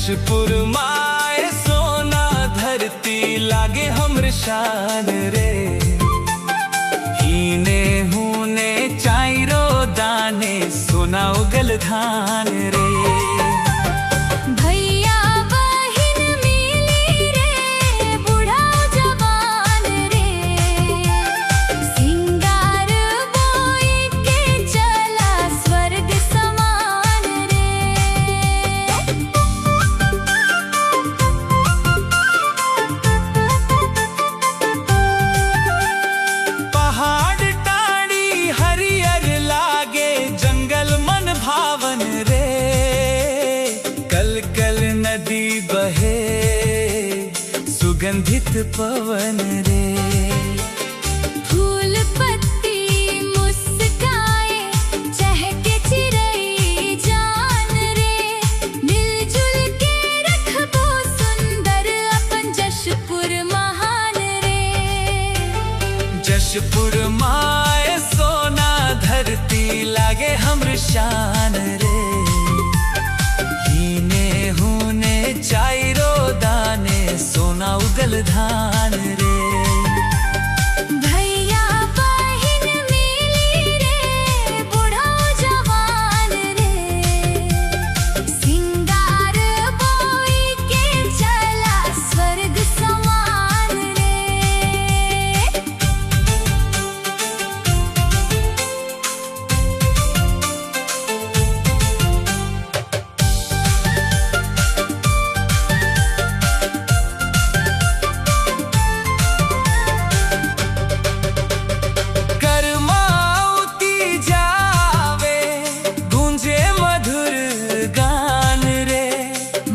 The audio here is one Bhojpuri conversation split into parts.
जशपुर माए सोना धरती लागे हमर शान रे। हीने हूने चाइरो दाने सोना उगल धान रे। भैया बहिन मिली रे बूढ़ा जवान रे। सिंगार बोई के चला स्वर्ग समान रे। पहाड़ टाड़ी हरियर लागे जंगल मन भावन रे। कल कल नदी बहे सुगंधित पवन रे। फूल पत्ती मुस्काए चहके चिड़ै जान रे। मिलजुल के रखबो सुंदर अपन जशपुर महान रे। जशपुर माए सोना धरती लागे हमर शान रे। हीने हूने चाइरो दाने सोना उगल धान रे। भैया बहिन मिली रे बूढ़ा जवान रे। सिंगार बोई के चला स्वर्ग समान रे। करमाउती जावे गूंजे मधुर गान रे।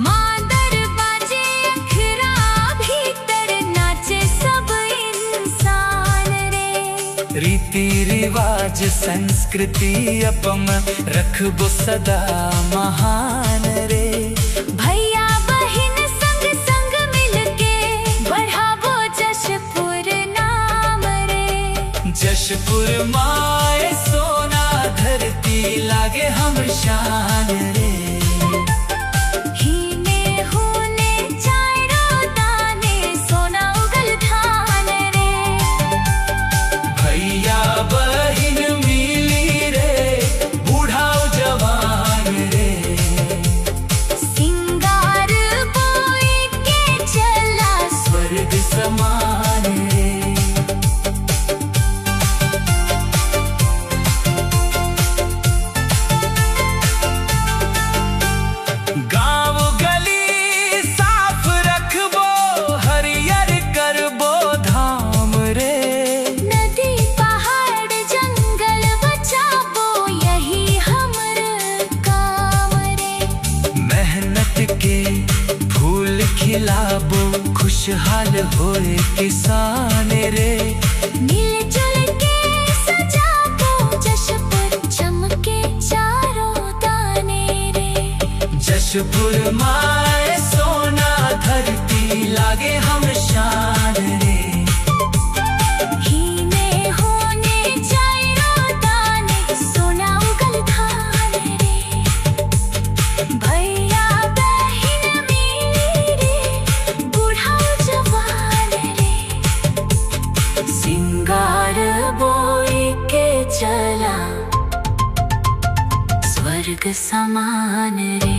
मादर बाजे अखरा भीतर नाचे सब इंसान रे। रीति रिवाज संस्कृति अपम रखबो सदा महान रे। भैया बहिन संग संग मिलके बढ़ाबो जशपुर नाम रे। जशपुर माए सोना धरती लागे हमर शान रे। हीने हूने चाइरो दाने सोना उगल धान रे। भैया बहिन मिली रे बूढ़ा जवान रे। सिंगार बोई के चला स्वर्ग समान रे। गाँव गली साफ रखबो हरियर करबो धाम रे। नदी पहाड़ जंगल बचाबो यही हमर काम रे। मेहनत के फूल खिलाबो खुशहाल होए किसान रे। मिलजुल के सजाबो जशपुर चमके चारों दाने रे। जशपुर माए सोना धरती लागे हमर शान रे। हीने होने चाइरो दाने सोना उगल धान रे। भैया बहिन मिली रे बूढ़ा जवान रे। सिंगार बोई के चला स्वर्ग समान रे।